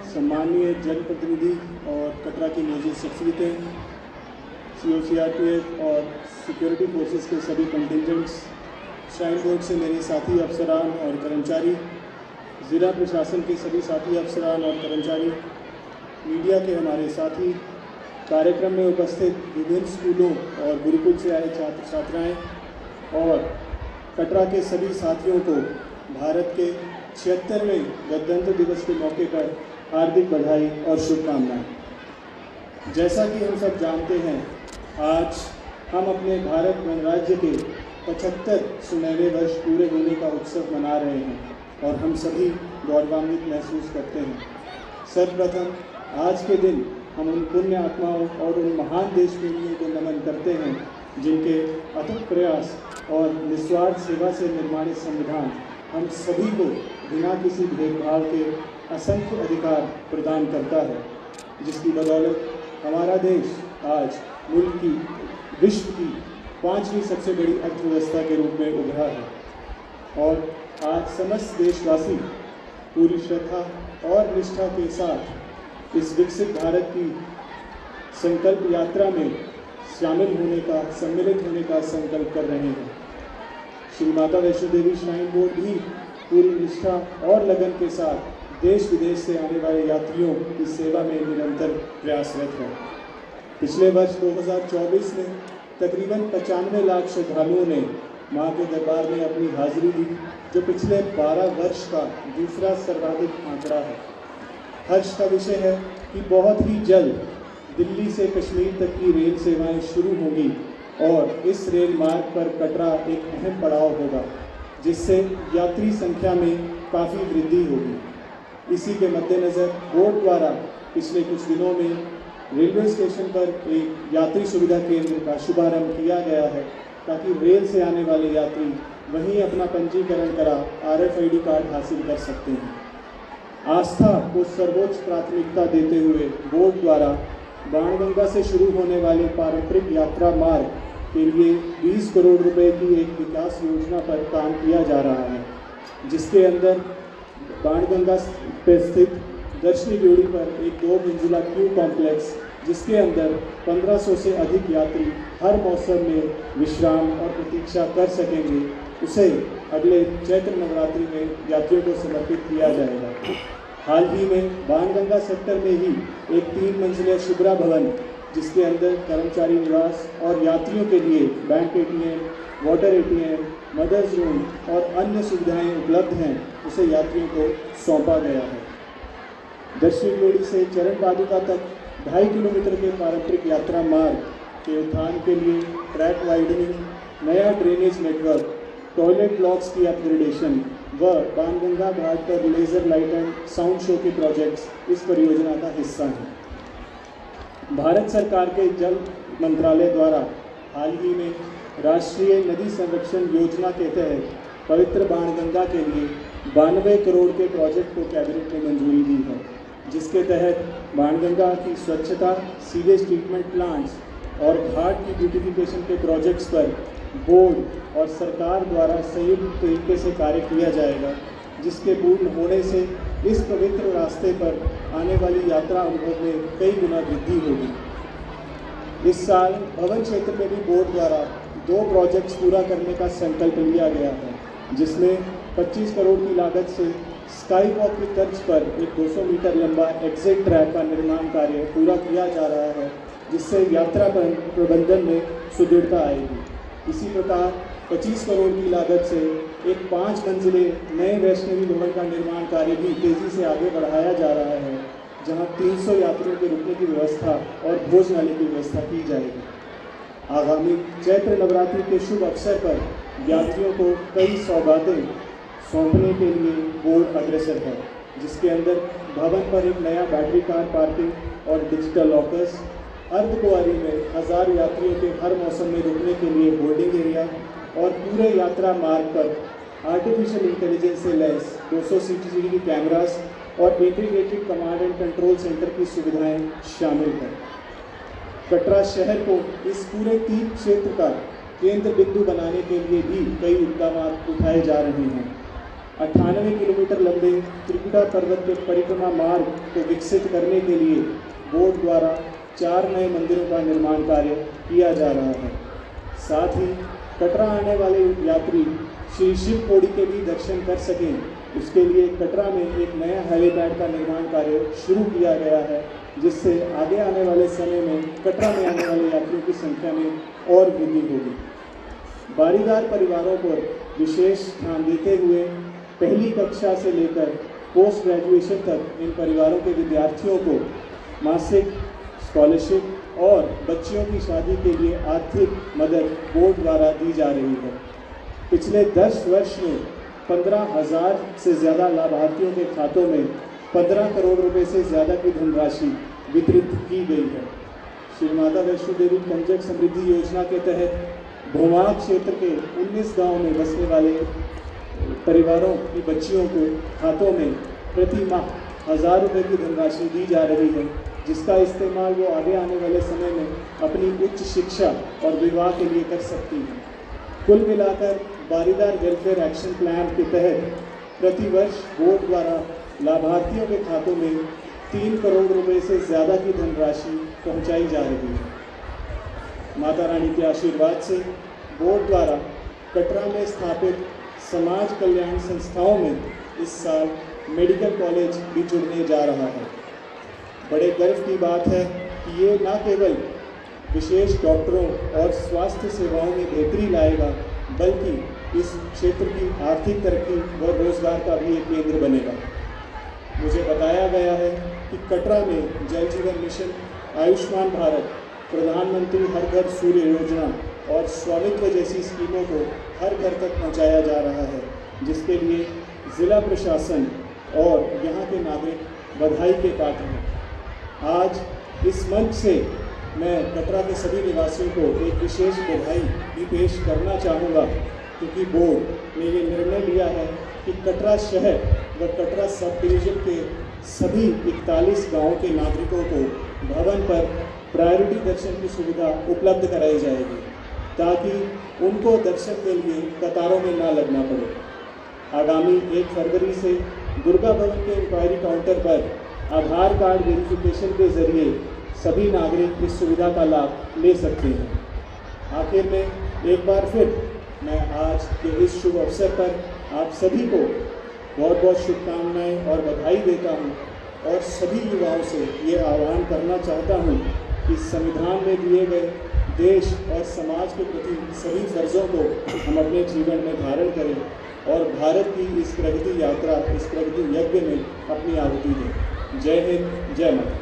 सम्मानीय जनप्रतिनिधि और कटरा की मौजूद शख्सियतें, COCRPF और सिक्योरिटी फोर्सेस के सभी कंटिजेंट्स, श्राइन बोर्ड से मेरे साथी अफसरान और कर्मचारी, ज़िला प्रशासन के सभी साथी अफसरान और कर्मचारी, मीडिया के हमारे साथी, कार्यक्रम में उपस्थित विभिन्न स्कूलों और गुरुकुल से आए छात्र छात्राएँ और कटरा के सभी साथियों को भारत के 76वें गणतंत्र दिवस के मौके पर हार्दिक बधाई और शुभकामनाएं। जैसा कि हम सब जानते हैं, आज हम अपने भारत गणराज्य के 75 सुनहरे वर्ष पूरे होने का उत्सव मना रहे हैं और हम सभी गौरवान्वित महसूस करते हैं। सर्वप्रथम आज के दिन हम उन पुण्य आत्माओं और उन महान देशप्रेमियों को नमन करते हैं जिनके अथक प्रयास और निस्वार्थ सेवा से निर्माणित संविधान हम सभी को बिना किसी भेदभाव के असंख्य अधिकार प्रदान करता है, जिसकी बदौलत हमारा देश आज मुल्क की विश्व की 5वीं सबसे बड़ी अर्थव्यवस्था के रूप में उभरा है। और आज समस्त देशवासी पूरी श्रद्धा और निष्ठा के साथ इस विकसित भारत की संकल्प यात्रा में शामिल होने का, सम्मिलित होने का संकल्प कर रहे हैं। श्री माता वैष्णो देवी श्राइन बोर्ड भी पूरी निष्ठा और लगन के साथ देश विदेश से आने वाले यात्रियों की सेवा में निरंतर प्रयासरत है। पिछले वर्ष 2024 में तकरीबन 95 लाख श्रद्धालुओं ने मां के दरबार में अपनी हाजिरी दी, जो पिछले 12 वर्ष का दूसरा सर्वाधिक आंकड़ा है। हर्ष का विषय है कि बहुत ही जल्द दिल्ली से कश्मीर तक की रेल सेवाएं शुरू होंगी और इस रेल मार्ग पर कटरा एक अहम पड़ाव होगा, जिससे यात्री संख्या में काफ़ी वृद्धि होगी। इसी के मद्देनज़र बोर्ड द्वारा पिछले कुछ दिनों में रेलवे स्टेशन पर एक यात्री सुविधा केंद्र का शुभारंभ किया गया है, ताकि रेल से आने वाले यात्री वहीं अपना पंजीकरण करा RFID कार्ड हासिल कर सकते हैं। आस्था को सर्वोच्च प्राथमिकता देते हुए बोर्ड द्वारा बाणगंगा से शुरू होने वाले पारंपरिक यात्रा मार्ग के लिए 20 करोड़ रुपए की एक विकास योजना पर काम किया जा रहा है, जिसके अंदर बाणगंगा पे स्थित दर्शनी ड्योढ़ी पर एक 2 मंजिला क्यू कॉम्प्लेक्स, जिसके अंदर 1500 से अधिक यात्री हर मौसम में विश्राम और प्रतीक्षा कर सकेंगे, उसे अगले चैत्र नवरात्रि में यात्रियों को समर्पित किया जाएगा। हाल ही में बाणगंगा सेक्टर में ही एक 3 मंजिला शुभ्रा भवन, जिसके अंदर कर्मचारी निवास और यात्रियों के लिए bank ATM, water ATM, mothers room और अन्य सुविधाएं उपलब्ध हैं, उसे यात्रियों को सौंपा गया है। दर्शनी ड्योढ़ी से चरण पादुका तक 2.5 किलोमीटर के पारंपरिक यात्रा मार्ग के उत्थान के लिए ट्रैक वाइडनिंग, नया ड्रेनेज नेटवर्क, टॉयलेट ब्लॉक्स की अपग्रेडेशन व बाणगंगा घाट पर laser light and sound show के प्रोजेक्ट्स इस परियोजना का हिस्सा हैं। भारत सरकार के जल मंत्रालय द्वारा हाल ही में राष्ट्रीय नदी संरक्षण योजना के तहत पवित्र बाणगंगा के लिए 92 करोड़ के प्रोजेक्ट को कैबिनेट ने मंजूरी दी है, जिसके तहत बाणगंगा की स्वच्छता, सीवेज ट्रीटमेंट प्लांट्स और घाट की ब्यूटिफिकेशन के प्रोजेक्ट्स पर बोर्ड और सरकार द्वारा संयुक्त तरीके से कार्य किया जाएगा, जिसके पूर्ण होने से इस पवित्र रास्ते पर आने वाली यात्रा अनुभव में कई गुना वृद्धि होगी। इस साल भवन क्षेत्र में भी बोर्ड द्वारा 2 प्रोजेक्ट्स पूरा करने का संकल्प लिया गया है, जिसमें 25 करोड़ की लागत से स्काई वॉक की तर्ज पर एक 200 मीटर लंबा एग्जिट ट्रैक का निर्माण कार्य पूरा किया जा रहा है, जिससे यात्रा प्रबंधन में सुदृढ़ता आएगी। इसी प्रकार 25 करोड़ की लागत से एक 5 मंजिले नए वैष्णवी भवन का निर्माण कार्य भी तेज़ी से आगे बढ़ाया जा रहा है, जहां 300 यात्रियों के रुकने की व्यवस्था और भोजनालय की व्यवस्था की जाएगी। आगामी चैत्र नवरात्रि के शुभ अवसर पर यात्रियों को कई सौगातें सौंपने के लिए बोर्ड अग्रसर है, जिसके अंदर भवन पर एक नया बैटरी कार पार्किंग और डिजिटल लॉकर्स, अर्धकुंवारी में 1000 यात्रियों के हर मौसम में रुकने के लिए होल्डिंग एरिया और पूरे यात्रा मार्ग पर आर्टिफिशियल इंटेलिजेंस से लैस 200 CCTV कैमरास और integrated command and control centre की सुविधाएं शामिल हैं। कटरा शहर को इस पूरे तीर्थ क्षेत्र का केंद्र बिंदु बनाने के लिए भी कई इकदाम उठाए जा रहे हैं। 98 किलोमीटर लंबे त्रिकुटा पर्वत के परिक्रमा मार्ग को विकसित करने के लिए बोर्ड द्वारा 4 नए मंदिरों का निर्माण कार्य किया जा रहा है। साथ ही कटरा आने वाले यात्री श्री शिव पौड़ी के भी दर्शन कर सकें, उसके लिए कटरा में एक नया हेलीपैड का निर्माण कार्य शुरू किया गया है, जिससे आगे आने वाले समय में कटरा में आने वाले यात्रियों की संख्या में और वृद्धि होगी। बारीदार परिवारों पर विशेष ध्यान देते हुए पहली कक्षा से लेकर पोस्ट ग्रेजुएशन तक इन परिवारों के विद्यार्थियों को मासिक स्कॉलरशिप और बच्चियों की शादी के लिए आर्थिक मदद बोर्ड द्वारा दी जा रही है। पिछले 10 वर्ष में 15,000 से ज़्यादा लाभार्थियों के खातों में 15 करोड़ रुपए से ज़्यादा की धनराशि वितरित की गई है। श्री माता वैष्णो देवी कंजक समृद्धि योजना के तहत भोमाग क्षेत्र के 19 गांव में बसने वाले परिवारों की बच्चियों को खातों में प्रति माह 1,000 रुपये की धनराशि दी जा रही है, जिसका इस्तेमाल वो आगे आने वाले समय में अपनी उच्च शिक्षा और विवाह के लिए कर सकती हैं। कुल मिलाकर बारीदार वेलफेयर एक्शन प्लान के तहत प्रतिवर्ष बोर्ड द्वारा लाभार्थियों के खातों में 3 करोड़ रुपए से ज़्यादा की धनराशि पहुंचाई जा रही है। माता रानी के आशीर्वाद से बोर्ड द्वारा कटरा में स्थापित समाज कल्याण संस्थाओं में इस साल मेडिकल कॉलेज भी जुड़ने जा रहा है। बड़े गर्व की बात है कि ये न केवल विशेष डॉक्टरों और स्वास्थ्य सेवाओं में बेहतरी लाएगा, बल्कि इस क्षेत्र की आर्थिक तरक्की व रोजगार का भी एक केंद्र बनेगा। मुझे बताया गया है कि कटरा में जल जीवन मिशन, आयुष्मान भारत, प्रधानमंत्री हर घर सूर्य योजना और स्वामित्व जैसी स्कीमों को हर घर तक पहुंचाया जा रहा है, जिसके लिए ज़िला प्रशासन और यहाँ के नागरिक बधाई के पात्र हैं। आज इस मंच से मैं कटरा के सभी निवासियों को एक विशेष बधाई भी पेश करना चाहूँगा, क्योंकि बोर्ड ने ये निर्णय लिया है कि कटरा शहर व कटरा सब डिवीज़न के सभी 41 गाँव के नागरिकों को भवन पर प्रायोरिटी दर्शन की सुविधा उपलब्ध कराई जाएगी, ताकि उनको दर्शन के लिए कतारों में ना लगना पड़े। आगामी 1 फरवरी से दुर्गा भवन के इंक्वायरी काउंटर पर आधार कार्ड वेरिफिकेशन के जरिए सभी नागरिक इस सुविधा का लाभ ले सकते हैं। आखिर में एक बार फिर मैं आज के इस शुभ अवसर पर आप सभी को बहुत बहुत शुभकामनाएं और बधाई देता हूं, और सभी युवाओं से ये आह्वान करना चाहता हूं कि संविधान में दिए गए देश और समाज के प्रति सभी फर्जों को हम अपने जीवन में धारण करें और भारत की इस प्रगति यात्रा, इस प्रगति यज्ञ में अपनी आहुति दें। जय हिंद, जय माता।